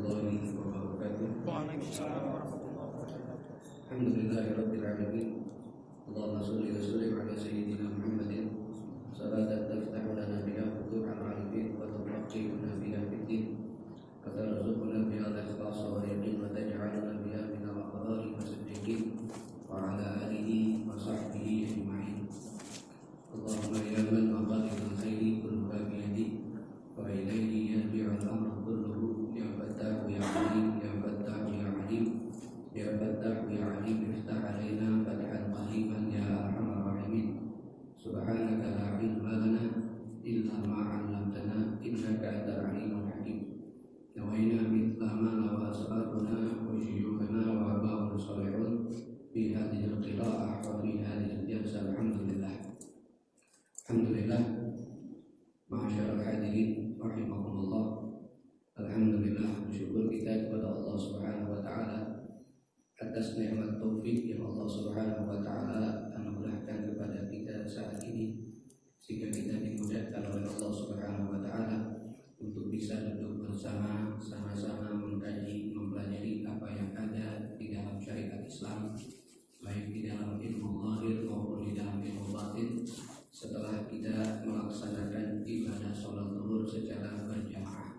warahmatullahi wabarakatuh. Waalaikumsalam warahmatullahi wabarakatuh. Alhamdulillahirabbil alamin. Allahumma shalli wa sallim ala sayyidina Muhammadin salatan taftahu lana biha futuhal arifin wa tufaqqihuna biha fid-din wa tarzuquna biha al-ikhlas wal yaqin wa taj'alna biha min al-abrari was-siddiqin wa ala alihi wa sahbihi ajma'in. Allahumma ya man maqalidul khairi kulluha bi yadik wa ilayhi yarji'ul amru kulluhu ya fattahu ya alim ya fattahu ya alim ya fattahu ya alim iftah alaina fathan qariban ya arhamar rahimin. Subhanaka la ilma lana illa ma 'allamtana innaka antal alimul hakim. Nawaina mithla ma nawa ashabuna wa syuyukhana wa abaa'una salihun fi hadhihi al-qira'ah wa fi hadhihi al-jalsah. Alhamdulillah, ma'asyiral hadirin rahimakumullah. Alhamdulillah, bersyukur kita kepada Allah Subhanahu wa taala atas nikmat taufik yang Allah Subhanahu wa taala anugerahkan kepada kita saat ini, sehingga kita dimudahkan oleh Allah Subhanahu wa taala untuk bisa duduk bersama, sama-sama mengkaji, mempelajari apa yang ada di dalam syariat Islam, baik di dalam ilmu zahir maupun di dalam ilmu batin, setelah kita melaksanakan ibadah sholat zuhur secara berjamaah.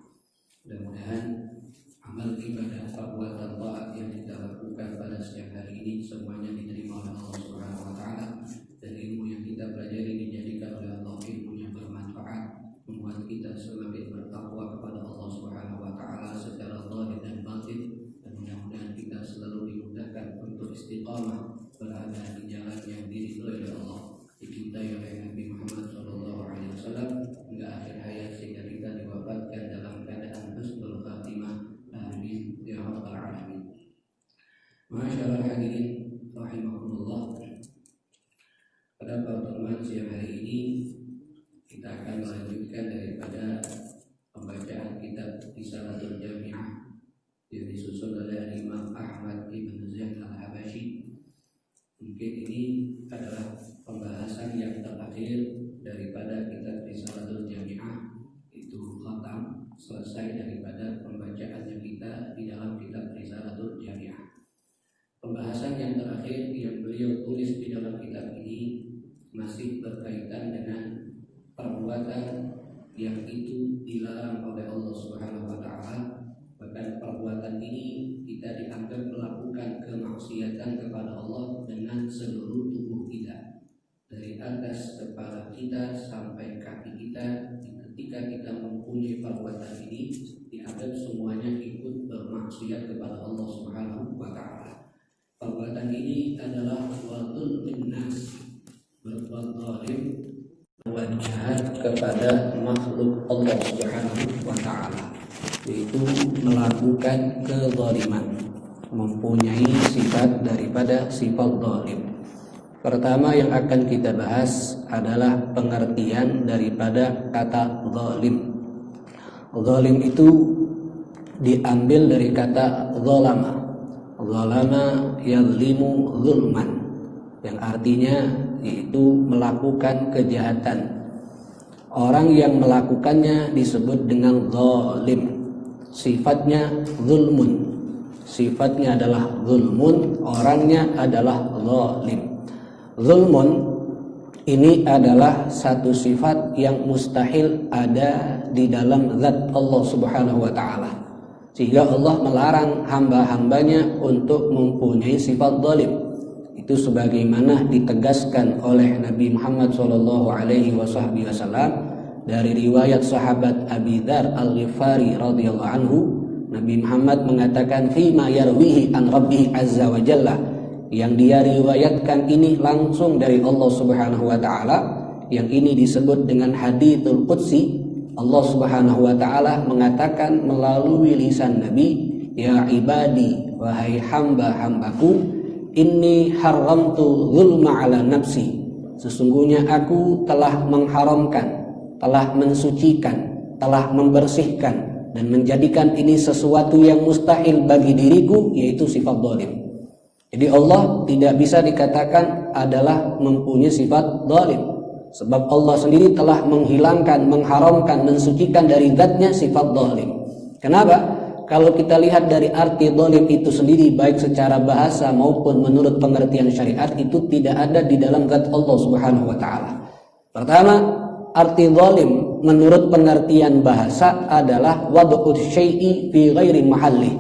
Mudah-mudahan amal ibadah perbuatan taat yang kita lakukan pada siang hari ini semuanya diterima oleh Allah Subhanahu wa taala, dan ilmu yang kita pelajari dijadikan oleh Allah ilmu yang bermanfaat, membuat kita semakin bertakwa kepada Allah Subhanahu wa taala secara zahir dan batin, dan mudah-mudahan kita selalu dimudahkan untuk istiqamah berada di jalan yang diridhoi oleh Allah, dicintai oleh Nabi Muhammad SAW hingga akhir hayat, sehingga kita diwafatkan dalam keadaan husnul khatimah. Amin ya rabbal alamin. Masyaallah hadirin rahimakumullah. Pada pertemuan siang hari ini kita akan melanjutkan daripada pembacaan kitab Risalatul Jami'ah yang disusun oleh Imam Ahmad Ibn Zaid Al-Habashi. Mungkin ini adalah pembahasan yang terakhir daripada kitab Risalatul Jami'ah, itu khatam, selesai daripada pembacaannya kita di dalam kitab Risalatul Jami'ah. Pembahasan yang terakhir yang beliau tulis di dalam kitab ini masih berkaitan dengan perbuatan yang itu dilarang oleh Allah Subhanahu wa taala. Bahkan perbuatan ini kita dianggap melakukan kemaksiatan kepada Allah dengan seluruh tubuh kita, dari atas kepala kita sampai kaki kita. Ketika kita mempunyai perbuatan ini, dianggap semuanya ikut bermaksiat kepada Allah Subhanahu wa taala. Perbuatan ini adalah wadul linnas, berbuat zalim, berbuat jahat kepada makhluk Allah Subhanahu wa taala, yaitu melakukan kezaliman, mempunyai sifat daripada sifat zalim. Pertama yang akan kita bahas adalah pengertian daripada kata zalim. Zalim itu diambil dari kata zalama. Zalama yazlimu zulman, yang artinya yaitu melakukan kejahatan. Orang yang melakukannya disebut dengan zalim. Sifatnya zulmun. Sifatnya adalah zulmun, orangnya adalah zalim. Zulmun ini adalah satu sifat yang mustahil ada di dalam zat Allah Subhanahu wa taala, sehingga Allah melarang hamba-hambanya untuk mempunyai sifat zalim. Itu sebagaimana ditegaskan oleh Nabi Muhammad SAW dari riwayat sahabat Abi Dzar Al-Ghifari radhiyallahu anhu. Nabi Muhammad mengatakan fima yarwihi an rabbih azza wa jalla, yang dia riwayatkan ini langsung dari Allah Subhanahu wa taala, yang ini disebut dengan hadithul qudsi. Allah Subhanahu wa taala mengatakan melalui lisan Nabi, ya ibadi, wahai hamba-hambaku, inni haramtu zulma ala nafsi, sesungguhnya aku telah mengharamkan, telah mensucikan, telah membersihkan dan menjadikan ini sesuatu yang mustahil bagi diriku, yaitu sifat zalim. Jadi Allah tidak bisa dikatakan adalah mempunyai sifat zalim, sebab Allah sendiri telah menghilangkan, mengharamkan, mensucikan dari zatnya sifat zalim. Kenapa? kalau kita lihat dari arti zalim itu sendiri, baik secara bahasa maupun menurut pengertian syariat, itu tidak ada di dalam zat Allah Subhanahu wa taala. Pertama, arti zalim menurut pengertian bahasa adalah wad'u syai'i fi ghairi mahalli,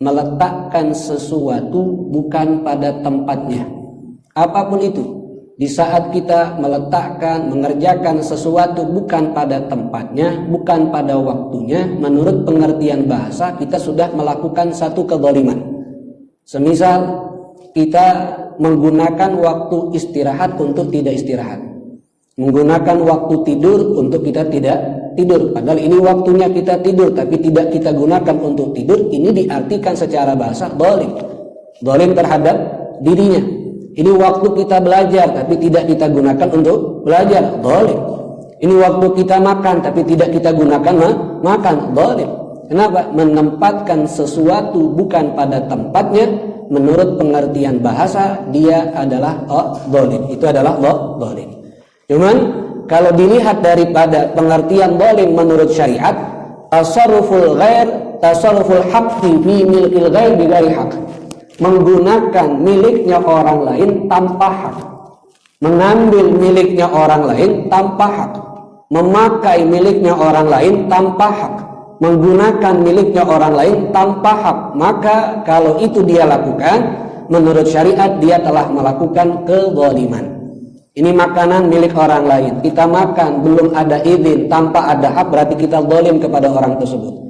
meletakkan sesuatu bukan pada tempatnya. Apapun itu, di saat kita meletakkan, mengerjakan sesuatu bukan pada tempatnya, bukan pada waktunya, menurut pengertian bahasa kita sudah melakukan satu kezaliman. Semisal kita menggunakan waktu istirahat untuk tidak istirahat, menggunakan waktu tidur untuk kita tidak tidur, padahal ini waktunya kita tidur tapi tidak kita gunakan untuk tidur. Ini diartikan secara bahasa zalim terhadap dirinya. Ini waktu kita belajar tapi tidak kita gunakan untuk belajar, zalim. Ini waktu kita makan tapi tidak kita gunakan makan, zalim. Kenapa? Menempatkan sesuatu bukan pada tempatnya, menurut pengertian bahasa dia adalah zalim. Itu adalah zalim. Cuman kalau dilihat daripada pengertian zalim menurut syariat, tasarruful haqqi fi milkil ghair bi ghairi haqq, menggunakan miliknya orang lain tanpa hak, mengambil miliknya orang lain tanpa hak, memakai miliknya orang lain tanpa hak, menggunakan miliknya orang lain tanpa hak, maka kalau itu dia lakukan, menurut syariat dia telah melakukan kezaliman. Ini makanan milik orang lain, kita makan belum ada izin, tanpa ada hak, berarti kita zalim kepada orang tersebut.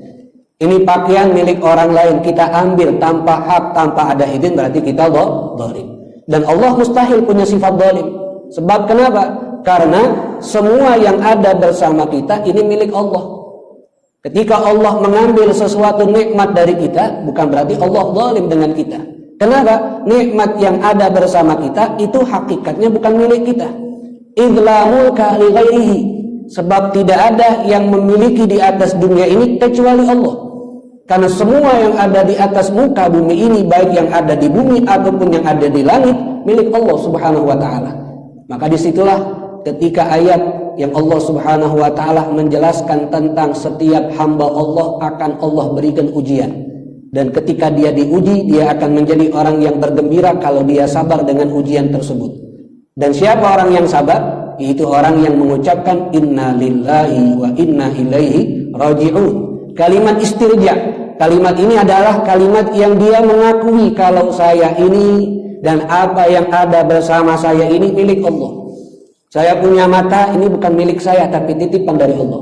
Ini pakaian milik orang lain, kita ambil tanpa hak, tanpa ada izin, berarti kita zalim. Dan Allah mustahil punya sifat zalim. Sebab kenapa? Karena semua yang ada bersama kita ini milik Allah. Ketika Allah mengambil sesuatu nikmat dari kita, bukan berarti Allah zalim dengan kita. Kenapa? Nikmat yang ada bersama kita itu hakikatnya bukan milik kita. Idlamul li ghairihi. Sebab tidak ada yang memiliki di atas dunia ini kecuali Allah. Karena semua yang ada di atas muka bumi ini, baik yang ada di bumi ataupun yang ada di langit, milik Allah Subhanahu wa taala. Maka disitulah ketika ayat yang Allah Subhanahu wa taala menjelaskan tentang setiap hamba Allah akan Allah berikan ujian. Dan ketika dia diuji, dia akan menjadi orang yang bergembira kalau dia sabar dengan ujian tersebut. Dan siapa orang yang sabar? Itu orang yang mengucapkan inna lillahi wa inna ilaihi raji'un. Kalimat istirja. Kalimat ini adalah kalimat yang dia mengakui kalau saya ini dan apa yang ada bersama saya ini milik Allah. Saya punya mata, ini bukan milik saya tapi titipan dari Allah.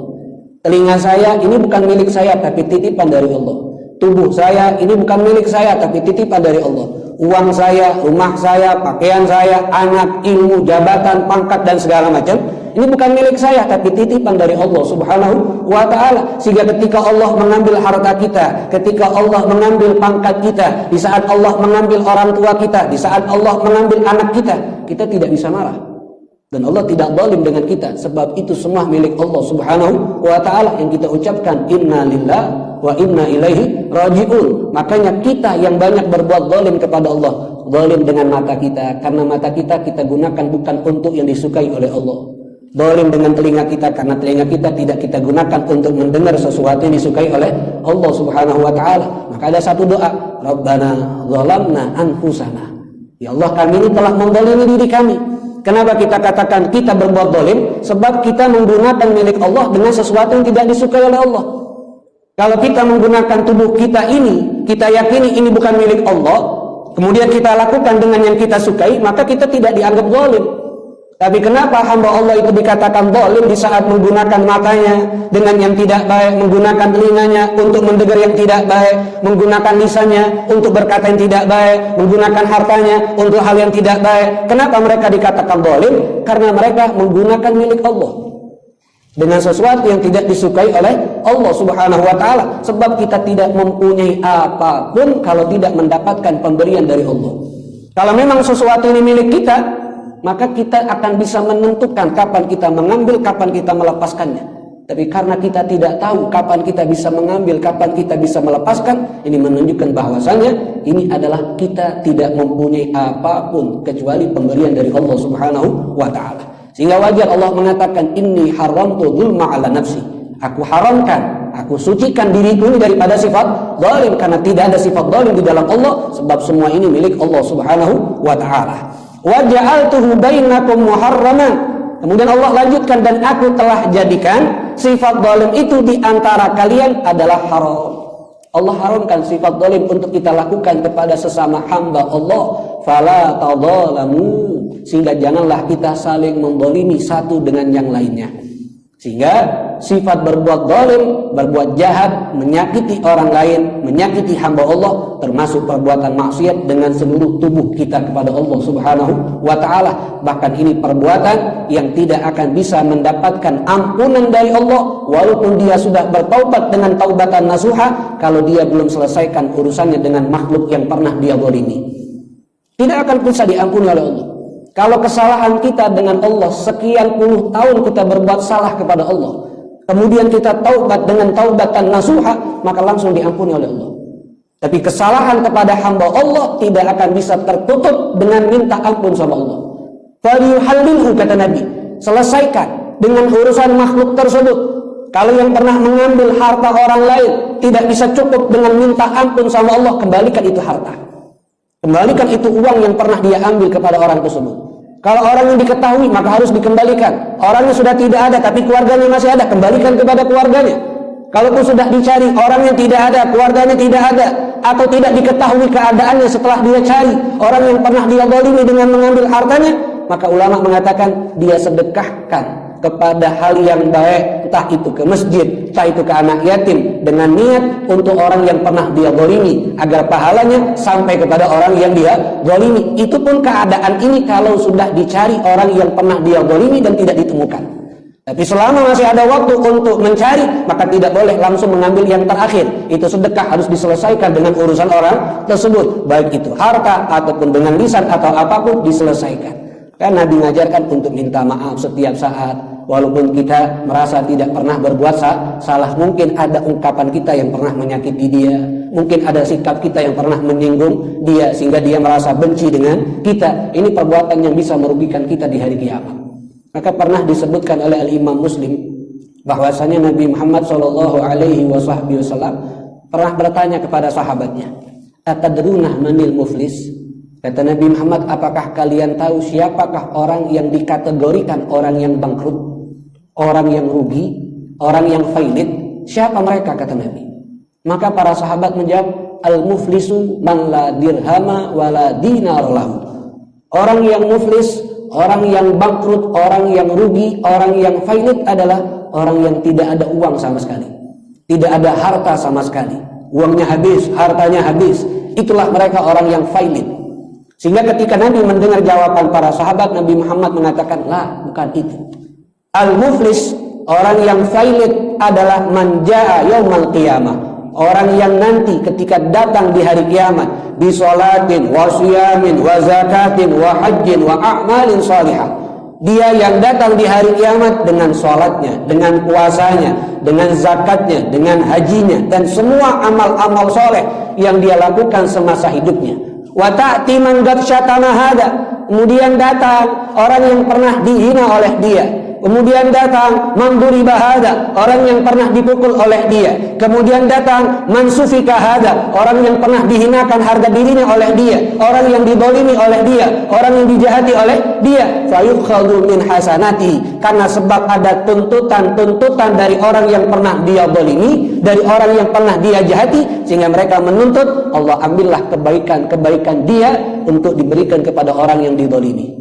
Telinga saya ini bukan milik saya tapi titipan dari Allah. Tubuh saya ini bukan milik saya tapi titipan dari Allah. Uang saya, rumah saya, pakaian saya, anak, ilmu, jabatan, pangkat dan segala macam, ini bukan milik saya tapi titipan dari Allah Subhanahu wa taala. Sehingga ketika Allah mengambil harta kita, ketika Allah mengambil pangkat kita, di saat Allah mengambil orang tua kita, di saat Allah mengambil anak kita, kita tidak bisa marah. Dan Allah tidak zalim dengan kita, sebab itu semua milik Allah Subhanahu wa taala. Yang kita ucapkan inna lillahi wa inna ilaihi raji'un. Makanya kita yang banyak berbuat zalim kepada Allah, zalim dengan mata kita, karena mata kita gunakan bukan untuk yang disukai oleh Allah. Zalim dengan telinga kita, karena telinga kita tidak kita gunakan untuk mendengar sesuatu yang disukai oleh Allah Subhanahu wa taala. Maka ada satu doa, Rabbana zalamna anfusana. Ya Allah, kami ini telah menzalimi diri kami. Kenapa kita katakan kita berbuat zalim? Sebab kita menggunakan milik Allah dengan sesuatu yang tidak disukai oleh Allah. Kalau kita menggunakan tubuh kita ini, kita yakini ini bukan milik Allah, kemudian kita lakukan dengan yang kita sukai, maka kita tidak dianggap zalim. Tapi kenapa hamba Allah itu dikatakan zalim di saat menggunakan matanya dengan yang tidak baik, menggunakan telinganya untuk mendengar yang tidak baik, menggunakan lisannya untuk berkata yang tidak baik, menggunakan hartanya untuk hal yang tidak baik? Kenapa mereka dikatakan zalim? Karena mereka menggunakan milik Allah dengan sesuatu yang tidak disukai oleh Allah Subhanahu wa taala. Sebab kita tidak mempunyai apapun kalau tidak mendapatkan pemberian dari Allah. Kalau memang sesuatu ini milik kita, maka kita akan bisa menentukan kapan kita mengambil, kapan kita melepaskannya. Tapi karena kita tidak tahu kapan kita bisa mengambil, kapan kita bisa melepaskan, ini menunjukkan bahwasanya ini adalah kita tidak mempunyai apapun kecuali pemberian dari Allah Subhanahu wa taala. Sehingga wajar Allah mengatakan inni haramtu dzulma ala nafsi. Aku haramkan, Aku sucikan diriku ini daripada sifat zalim, karena tidak ada sifat zalim di dalam Allah, sebab semua ini milik Allah Subhanahu wa taala. Wa ja'altuhu bainakum muharraman. Kemudian Allah lanjutkan, dan aku telah jadikan sifat zalim itu di antara kalian adalah haram. Allah haramkan sifat zalim untuk kita lakukan kepada sesama hamba Allah. Fala tadzalamu, sehingga janganlah kita saling menzalimi satu dengan yang lainnya. Sehingga sifat berbuat zalim, berbuat jahat, menyakiti orang lain, menyakiti hamba Allah, termasuk perbuatan maksiat dengan seluruh tubuh kita kepada Allah Subhanahu wa taala. Bahkan ini perbuatan yang tidak akan bisa mendapatkan ampunan dari Allah walaupun dia sudah bertaubat dengan taubatan nasuha, kalau dia belum selesaikan urusannya dengan makhluk yang pernah dia zalimi. Tidak akan bisa diampuni oleh Allah. Kalau kesalahan kita dengan Allah, sekian puluh tahun kita berbuat salah kepada Allah, kemudian kita taubat dengan taubatan nasuha, maka langsung diampuni oleh Allah. Tapi kesalahan kepada hamba Allah tidak akan bisa tertutup dengan minta ampun sama Allah. Falyuhallilhu, kata Nabi, selesaikan dengan urusan makhluk tersebut. Kalau yang pernah mengambil harta orang lain tidak bisa cukup dengan minta ampun sama Allah, kembalikan itu harta. Kembalikan itu uang yang pernah dia ambil kepada orang tersebut. Kalau orang yang diketahui, maka harus dikembalikan. Orangnya sudah tidak ada tapi keluarganya masih ada, kembalikan kepada keluarganya. Kalaupun sudah dicari, orangnya tidak ada, keluarganya tidak ada, atau tidak diketahui keadaannya setelah dia cari orang yang pernah dia zalimi dengan mengambil hartanya, maka ulama mengatakan dia sedekahkan kepada hal yang baik, entah itu ke masjid, entah itu ke anak yatim, dengan niat untuk orang yang pernah dia zalimi, agar pahalanya sampai kepada orang yang dia zalimi. Itu pun keadaan ini kalau sudah dicari orang yang pernah dia zalimi dan tidak ditemukan. Tapi selama masih ada waktu untuk mencari, maka tidak boleh langsung mengambil yang terakhir. Itu sedekah harus diselesaikan dengan urusan orang tersebut, baik itu harta ataupun dengan lisan atau apapun, diselesaikan. Kan Nabi mengajarkan untuk minta maaf setiap saat, walaupun kita merasa tidak pernah berbuat salah. Mungkin ada ungkapan kita yang pernah menyakiti dia, mungkin ada sikap kita yang pernah menyinggung dia sehingga dia merasa benci dengan kita. Ini perbuatan yang bisa merugikan kita di hari kiamat. Maka pernah disebutkan oleh Al-Imam Muslim bahwasanya Nabi Muhammad SAW pernah bertanya kepada sahabatnya, "Atadruna manil muflis?" Kata Nabi Muhammad, apakah kalian tahu siapakah orang yang dikategorikan orang yang bangkrut, orang yang rugi, orang yang failit? Siapa mereka, kata Nabi? Maka para sahabat menjawab, al-muflisu man la dirhama wa la dinar lahu. Orang yang muflis, orang yang bangkrut, orang yang rugi, orang yang failit adalah orang yang tidak ada uang sama sekali, tidak ada harta sama sekali, uangnya habis, hartanya habis. Itulah mereka orang yang failit. Sehingga ketika Nabi mendengar jawaban para sahabat, Nabi Muhammad mengatakan, lah, bukan itu. Al-muflis, orang yang failit adalah man jaa yaumal qiyamah, orang yang nanti ketika datang di hari kiamat, bi sholatin wa siyamin wa zakatin wa hajjin wa a'malin salihah. Dia yang datang di hari kiamat dengan sholatnya, dengan puasanya, dengan zakatnya, dengan hajinya, dan semua amal-amal soleh yang dia lakukan semasa hidupnya. Wa ta'ti man qad syatama hada, kemudian datang orang yang pernah dihina oleh dia, kemudian datang man duriba hada, orang yang pernah dipukul oleh dia, kemudian datang man sufika hada, orang yang pernah dihinakan harga dirinya oleh dia, orang yang didolimi oleh dia, orang yang dijahati oleh dia. Fayukhadhu min hasanati, karena sebab ada tuntutan dari orang yang pernah dia dolimi, dari orang yang pernah dia jahati, sehingga mereka menuntut Allah ambillah kebaikan dia untuk diberikan kepada orang yang didolimi.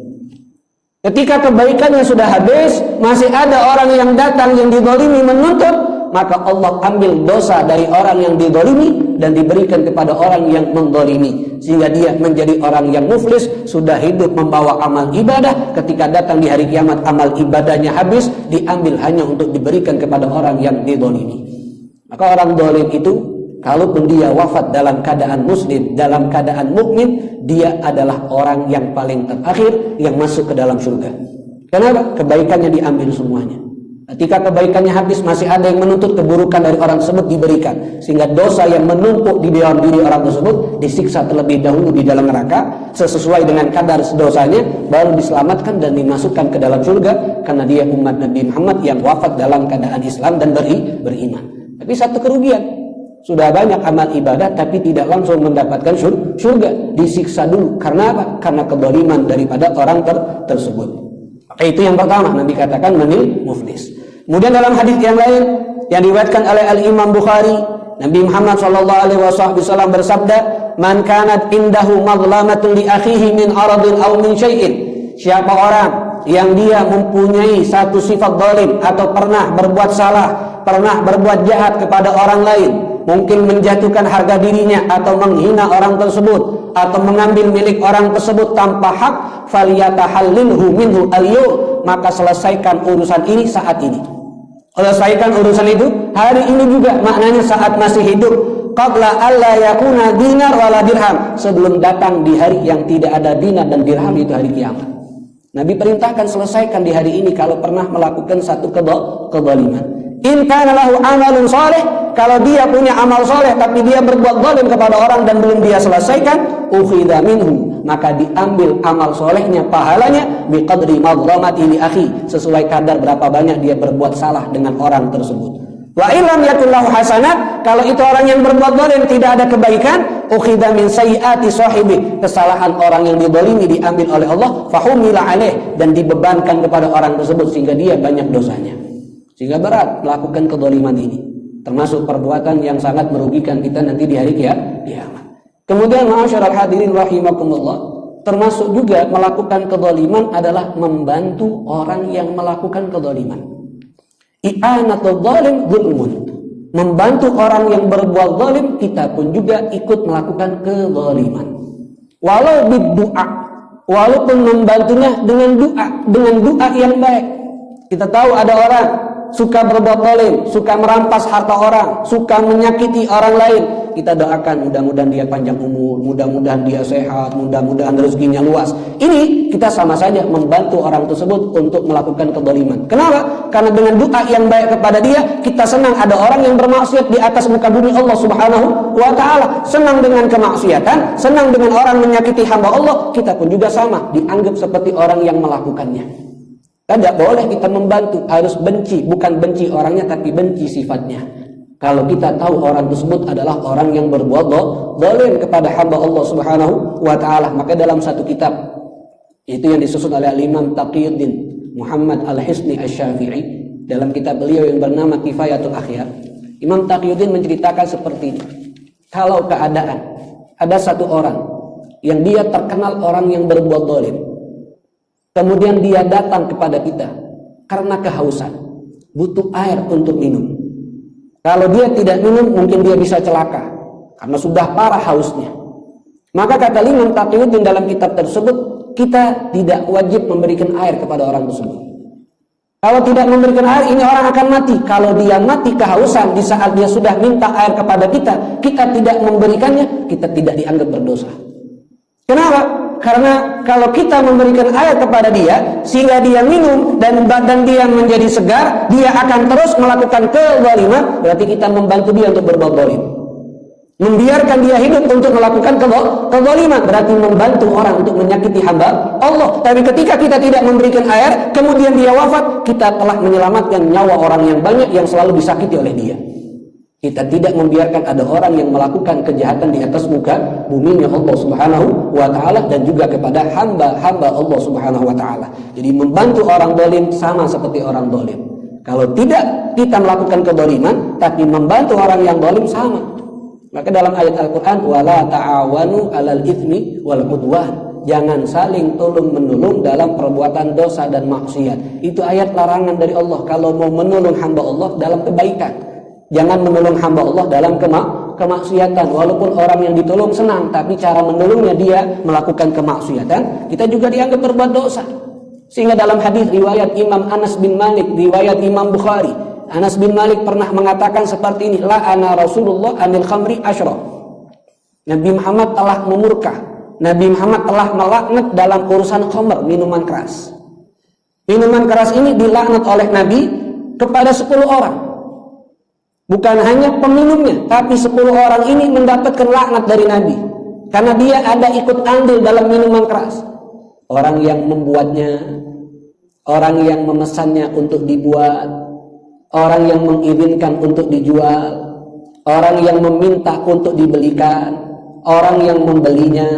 Ketika kebaikannya sudah habis, masih ada orang yang datang yang didolimi menuntut, maka Allah ambil dosa dari orang yang didolimi dan diberikan kepada orang yang mendolimi, sehingga dia menjadi orang yang muflis, sudah hidup membawa amal ibadah. Ketika datang di hari kiamat, amal ibadahnya habis, diambil hanya untuk diberikan kepada orang yang didolimi. Maka orang dolim itu, kalaupun dia wafat dalam keadaan muslim, dalam keadaan mukmin, dia adalah orang yang paling terakhir yang masuk ke dalam surga. Kenapa? Kebaikannya diambil semuanya. Ketika kebaikannya habis, masih ada yang menuntut keburukan dari orang tersebut diberikan, sehingga dosa yang menumpuk di dalam diri orang tersebut disiksa terlebih dahulu di dalam neraka sesuai dengan kadar dosanya, baru diselamatkan dan dimasukkan ke dalam surga karena dia umat Nabi Muhammad yang wafat dalam keadaan Islam dan beriman. Tapi satu kerugian, sudah banyak amal ibadah tapi tidak langsung mendapatkan surga, disiksa dulu. Karena apa? Karena kezaliman daripada orang tersebut. Maka itu yang pertama, Nabi katakan menil muflis. Kemudian dalam hadis yang lain yang diriwayatkan oleh Al-Imam Bukhari, Nabi Muhammad SAW bersabda, "Man kanat indahu madlamatun li akhihi min aradin aw min syai'in." Siapa orang yang dia mempunyai satu sifat zalim atau pernah berbuat salah, pernah berbuat jahat kepada orang lain, mungkin menjatuhkan harga dirinya atau menghina orang tersebut atau mengambil milik orang tersebut tanpa hak, falyatahallilhu minhu al-yawm, maka selesaikan urusan ini saat ini. Selesaikan urusan itu hari ini juga, maknanya saat masih hidup. Qabla alla yakuna dinar wala dirham, sebelum datang di hari yang tidak ada dinar dan dirham, itu hari kiamat. Nabi perintahkan selesaikan di hari ini kalau pernah melakukan satu kezaliman. In kana lahu amalun saleh, kalau dia punya amal soleh tapi dia berbuat zalim kepada orang dan belum dia selesaikan, ukhidha minhu, maka diambil amal solehnya, pahalanya, biqadri madlamati li akhi, sesuai kadar berapa banyak dia berbuat salah dengan orang tersebut. Wa illam yakul lahu hasanat, kalau itu orang yang berbuat zalim tidak ada kebaikan, ukhidha min sayyiati sahibi, kesalahan orang yang dizalimi diambil oleh Allah, fahumila alaih, dan dibebankan kepada orang tersebut sehingga dia banyak dosanya. Sehingga berat melakukan kezaliman ini, termasuk perbuatan yang sangat merugikan kita nanti di hari kiamat. Kemudian ma'asyiral hadirin rahimakumullah, termasuk juga melakukan kezaliman adalah membantu orang yang melakukan kezaliman. I'anatul zalim zulmun. Membantu orang yang berbuat zalim, kita pun juga ikut melakukan kezaliman. Walau biddu'a, walaupun membantunya dengan doa yang baik. Kita tahu ada orang suka berbuat zalim, suka merampas harta orang, suka menyakiti orang lain. Kita doakan mudah-mudahan dia panjang umur, mudah-mudahan dia sehat, mudah-mudahan rezekinya luas. Ini kita sama saja membantu orang tersebut untuk melakukan kezaliman. Kenapa? Karena dengan doa yang baik kepada dia, kita senang ada orang yang bermaksiat di atas muka bumi Allah Subhanahu wa taala, senang dengan kemaksiatan, senang dengan orang menyakiti hamba Allah, kita pun juga sama, dianggap seperti orang yang melakukannya. Tidak boleh kita membantu, harus benci, bukan benci orangnya tapi benci sifatnya. Kalau kita tahu orang tersebut adalah orang yang berbuat zalim kepada hamba Allah Subhanahu wa taala, maka dalam satu kitab itu yang disusun oleh Imam Taqiyuddin Muhammad Al-Hisni Asy-Syafi'i, dalam kitab beliau yang bernama Kifayatul Akhyar, Imam Taqiyuddin menceritakan seperti ini. Kalau keadaan ada satu orang yang dia terkenal orang yang berbuat zalim, kemudian dia datang kepada kita karena kehausan, butuh air untuk minum. Kalau dia tidak minum, mungkin dia bisa celaka karena sudah parah hausnya. Maka kata Imam Taqiyuddin dalam kitab tersebut, kita tidak wajib memberikan air kepada orang tersebut. Kalau tidak memberikan air, ini orang akan mati. Kalau dia mati kehausan di saat dia sudah minta air kepada kita, kita tidak memberikannya, kita tidak dianggap berdosa. Kenapa? Karena kalau kita memberikan air kepada dia sehingga dia minum dan badan dia menjadi segar, dia akan terus melakukan kezaliman, berarti kita membantu dia untuk berbuat zalim. Membiarkan dia hidup untuk melakukan kezaliman berarti membantu orang untuk menyakiti hamba Allah. Tapi ketika kita tidak memberikan air, kemudian dia wafat, kita telah menyelamatkan nyawa orang yang banyak yang selalu disakiti oleh dia. Kita tidak membiarkan ada orang yang melakukan kejahatan di atas muka buminya Allah Subhanahu wa taala dan juga kepada hamba-hamba Allah Subhanahu wa taala. Jadi membantu orang zalim sama seperti orang zalim. Kalau tidak kita melakukan kezaliman tapi membantu orang yang zalim sama. Maka dalam ayat Al-Qur'an wala ta'awanu 'alal itsmi wal 'udwan, jangan saling tolong-menolong dalam perbuatan dosa dan maksiat. Itu ayat larangan dari Allah kalau mau menolong hamba Allah dalam kebaikan. Jangan menolong hamba Allah dalam kemaksiatan. Walaupun orang yang ditolong senang, tapi cara menolongnya dia melakukan kemaksiatan, kita juga dianggap berbuat dosa. Sehingga dalam hadis riwayat Imam Anas bin Malik, riwayat Imam Bukhari, Anas bin Malik pernah mengatakan seperti ini, la'ana Rasulullah anil khamri asyra. Nabi Muhammad telah memurka, Nabi Muhammad telah melaknat dalam urusan khamr, minuman keras. Minuman keras ini dilaknat oleh Nabi kepada 10 orang. Bukan hanya peminumnya, tapi 10 orang ini mendapatkan laknat dari Nabi. Karena dia ada ikut andil dalam minuman keras. Orang yang membuatnya, orang yang memesannya untuk dibuat, orang yang mengizinkan untuk dijual, orang yang meminta untuk dibelikan, orang yang membelinya,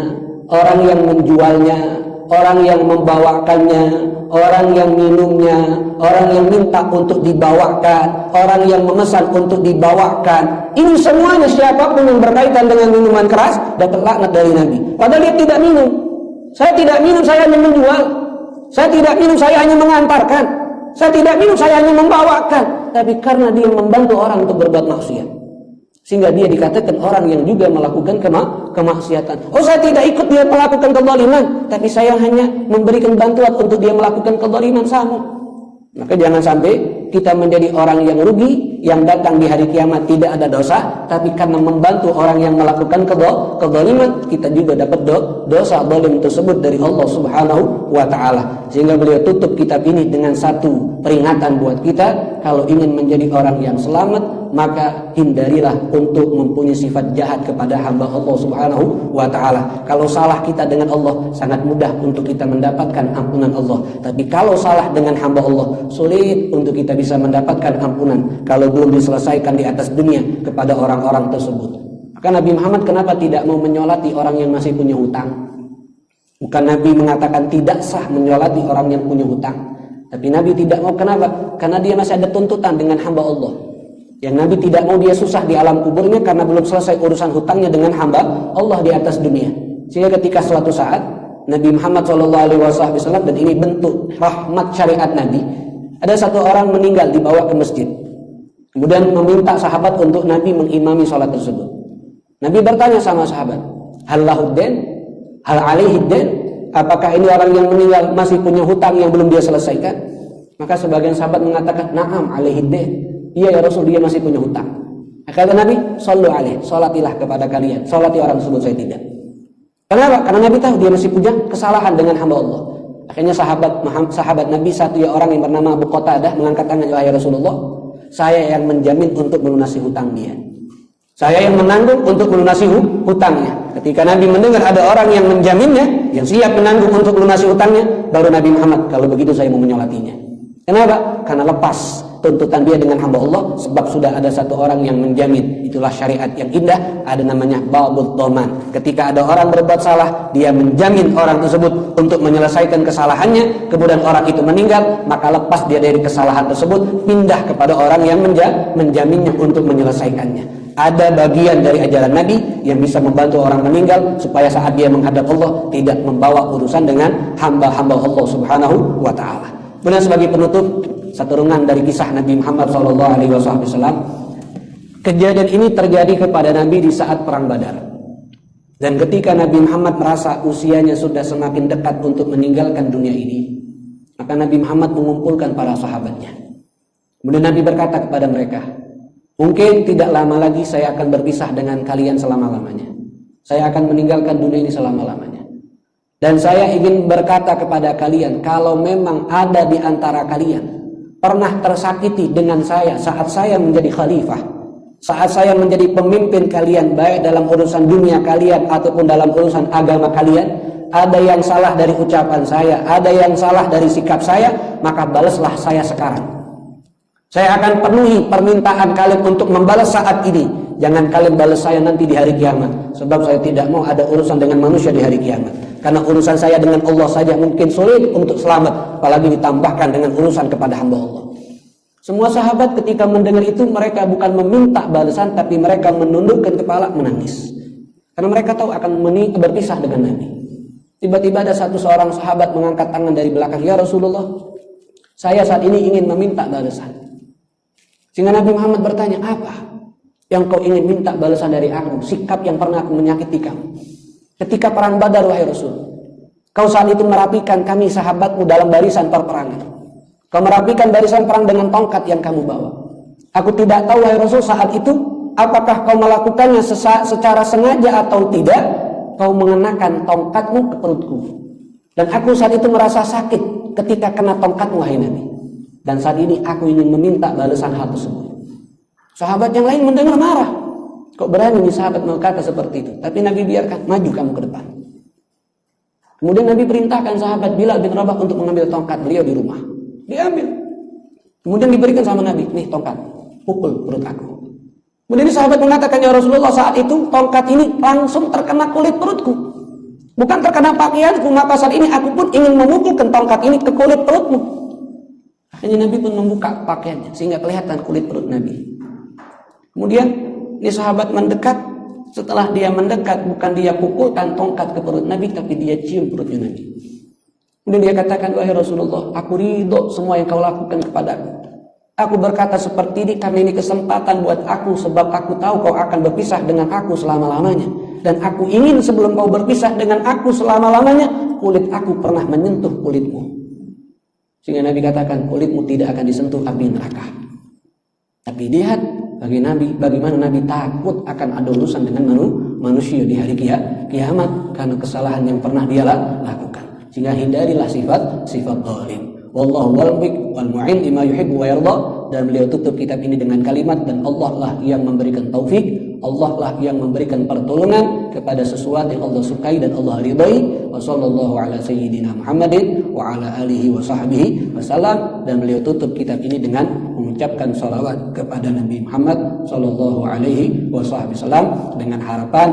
orang yang menjualnya, orang yang membawakannya, orang yang minumnya, orang yang minta untuk dibawakan, orang yang memesan untuk dibawakan. Ini semuanya siapapun yang berkaitan dengan minuman keras dapat laknat dari Nabi. Padahal dia tidak minum. Saya tidak minum, saya hanya menjual. Saya tidak minum, saya hanya mengantarkan. Saya tidak minum, saya hanya membawakan. Tapi karena dia membantu orang untuk berbuat maksiat, sehingga dia dikatakan orang yang juga melakukan kemaksiatan. Oh, saya tidak ikut dia melakukan kezaliman, tapi saya hanya memberikan bantuan untuk dia melakukan kezaliman, sama. Maka jangan sampai kita menjadi orang yang rugi, yang datang di hari kiamat tidak ada dosa, tapi karena membantu orang yang melakukan kezaliman, kita juga dapat dosa zalim tersebut dari Allah Subhanahu wa taala. Sehingga beliau tutup kitab ini dengan satu peringatan buat kita, kalau ingin menjadi orang yang selamat, maka hindarilah untuk mempunyai sifat jahat kepada hamba Allah Subhanahu wa taala. Kalau salah kita dengan Allah, sangat mudah untuk kita mendapatkan ampunan Allah. Tapi kalau salah dengan hamba Allah, sulit untuk kita bisa mendapatkan ampunan kalau belum diselesaikan di atas dunia kepada orang-orang tersebut. Maka Nabi Muhammad kenapa tidak mau menyolati orang yang masih punya hutang? Bukan Nabi mengatakan tidak sah menyolati orang yang punya hutang, tapi Nabi tidak mau. Kenapa? Karena dia masih ada tuntutan dengan hamba Allah. Yang Nabi tidak mau dia susah di alam kuburnya karena belum selesai urusan hutangnya dengan hamba Allah di atas dunia. Sehingga ketika suatu saat Nabi Muhammad SAW, dan ini bentuk rahmat syariat Nabi, ada satu orang meninggal dibawa ke masjid, kemudian meminta sahabat untuk Nabi mengimami sholat tersebut. Nabi bertanya sama sahabat, hal lahudden, hal alihidden, apakah ini orang yang meninggal masih punya hutang yang belum dia selesaikan? Maka sebagian sahabat mengatakan, na'am alihidden, iya ya Rasul, dia masih punya hutang. Kata Nabi, sallu alaih, sholatilah kepada kalian. Sholati orang tersebut, saya tidak. Kenapa? Karena Nabi tahu dia masih punya kesalahan dengan hamba Allah. Akhirnya sahabat Nabi satu ya orang yang bernama Abu Qatadah mengangkat tangan, wahai Rasulullah, saya yang menjamin untuk melunasi hutang dia. Saya yang menanggung untuk melunasi hutangnya. Ketika Nabi mendengar ada orang yang menjaminnya, yang siap menanggung untuk melunasi hutangnya, baru Nabi Muhammad, kalau begitu saya mau menyolatinya. Kenapa? Karena lepas tuntutan dia dengan hamba Allah, sebab sudah ada satu orang yang menjamin. Itulah syariat yang indah, ada namanya babul dhaman. Ketika ada orang berbuat salah, dia menjamin orang tersebut untuk menyelesaikan kesalahannya, kemudian orang itu meninggal, maka lepas dia dari kesalahan tersebut, pindah kepada orang yang menjaminnya untuk menyelesaikannya. Ada bagian dari ajaran Nabi yang bisa membantu orang meninggal supaya saat dia menghadap Allah tidak membawa urusan dengan hamba-hamba Allah Subhanahu wa taala. Kemudian sebagai penutup, satu rungan dari kisah Nabi Muhammad SAW. Kejadian ini terjadi kepada Nabi di saat perang Badar. Dan ketika Nabi Muhammad merasa usianya sudah semakin dekat untuk meninggalkan dunia ini, maka Nabi Muhammad mengumpulkan para sahabatnya. Kemudian Nabi berkata kepada mereka, mungkin tidak lama lagi saya akan berpisah dengan kalian selama-lamanya. Saya akan meninggalkan dunia ini selama-lamanya. Dan saya ingin berkata kepada kalian, kalau memang ada di antara kalian pernah tersakiti dengan saya saat saya menjadi khalifah, saat saya menjadi pemimpin kalian, baik dalam urusan dunia kalian ataupun dalam urusan agama kalian, ada yang salah dari ucapan saya, ada yang salah dari sikap saya, maka balaslah saya sekarang. Saya akan penuhi permintaan kalian untuk membalas saat ini. Jangan kalian balas saya nanti di hari kiamat, sebab saya tidak mau ada urusan dengan manusia di hari kiamat. Karena urusan saya dengan Allah saja mungkin sulit untuk selamat, apalagi ditambahkan dengan urusan kepada hamba Allah. Semua sahabat ketika mendengar itu, mereka bukan meminta balasan, tapi mereka menundukkan kepala menangis. Karena mereka tahu akan berpisah dengan Nabi. Tiba-tiba ada seorang sahabat mengangkat tangan dari belakang, ya Rasulullah, saya saat ini ingin meminta balasan. Sehingga Nabi Muhammad bertanya, apa yang kau ingin minta balasan dari aku? Sikap yang pernah aku menyakiti kamu ketika perang Badar, wahai Rasul. Kau saat itu merapikan kami sahabatmu dalam barisan perperangan. Kau merapikan barisan perang dengan tongkat yang kamu bawa. Aku tidak tahu, wahai Rasul, saat itu apakah kau melakukannya secara sengaja atau tidak. Kau mengenakan tongkatmu ke perutku, dan aku saat itu merasa sakit ketika kena tongkatmu, wahai Nabi. Dan saat ini aku ingin meminta balasan hal tersebut. Sahabat yang lain mendengar marah. Kok berani nih sahabat berkata seperti itu? Tapi Nabi biarkan, maju kamu ke depan. Kemudian Nabi perintahkan sahabat Bilal bin Rabah untuk mengambil tongkat beliau di rumah. Diambil. Kemudian diberikan sama Nabi, nih tongkat, pukul perut aku. Kemudian sahabat mengatakan, ya Rasulullah, saat itu tongkat ini langsung terkena kulit perutku, bukan terkena pakaianku, maka saat ini aku pun ingin memukulkan tongkat ini ke kulit perutmu. Akhirnya Nabi pun membuka pakaiannya sehingga kelihatan kulit perut Nabi. Kemudian ini sahabat mendekat. Setelah dia mendekat, bukan dia pukulkan tongkat ke perut Nabi, tapi dia cium perutnya Nabi. Kemudian dia katakan, wahai Rasulullah, aku ridho semua yang kau lakukan kepadaku. Aku berkata seperti ini karena ini kesempatan buat aku, sebab aku tahu kau akan berpisah dengan aku selama-lamanya. Dan aku ingin sebelum kau berpisah dengan aku selama-lamanya, kulit aku pernah menyentuh kulitmu. Sehingga Nabi katakan, kulitmu tidak akan disentuh api neraka. Tapi lihat bagaimana Nabi takut akan ada urusan dengan manusia di hari kiamat karena kesalahan yang pernah dia lakukan. Sehingga hindarilah sifat zalim. Wallahu wal mu'in lima yuhibbu wa yarda. Dan beliau tutup kitab ini dengan kalimat, dan Allah lah yang memberikan taufik, Allah lah yang memberikan pertolongan kepada sesuatu yang Allah sukai dan Allah ridai. Wa sallallahu ala sayyidina Muhammadin wa ala alihi wa sahbihi wasallam. Dan beliau tutup kitab ini dengan mengucapkan salawat kepada Nabi Muhammad sallallahu alaihi wasallam dengan harapan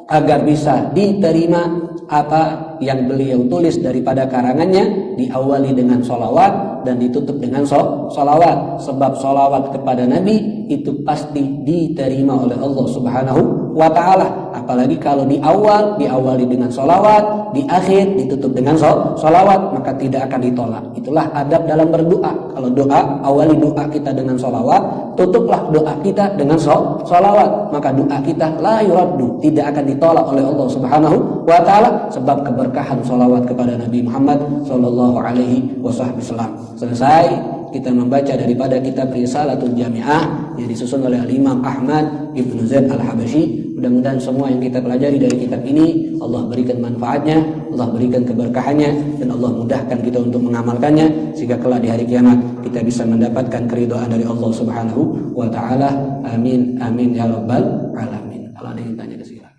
agar bisa diterima apa yang beliau tulis daripada karangannya, diawali dengan sholawat dan ditutup dengan sholawat. Sebab sholawat kepada Nabi itu pasti diterima oleh Allah Subhanahu wa ta'ala. Apalagi kalau diawali dengan sholawat, di akhir ditutup dengan sholawat, maka tidak akan ditolak. Itulah adab dalam berdoa. Kalau doa, awali doa kita dengan sholawat, tutuplah doa kita dengan sholawat, maka doa kita la yuraddu, tidak akan ditolak oleh Allah Subhanahu wa ta'ala, sebab keberkahan sholawat kepada Nabi Muhammad sallallahu alaihi wasallam. Selesai kita membaca daripada kitab Risalatul Jami'ah yang disusun oleh Imam Ahmad Ibn Zaid Al-Habashi. Mudah-mudahan semua yang kita pelajari dari kitab ini Allah berikan manfaatnya, Allah berikan keberkahannya, dan Allah mudahkan kita untuk mengamalkannya sehingga kelak di hari kiamat kita bisa mendapatkan keridhaan dari Allah Subhanahu wa ta'ala. Amin amin ya rabbal alamin. Kalau ada yang tanya, silakan.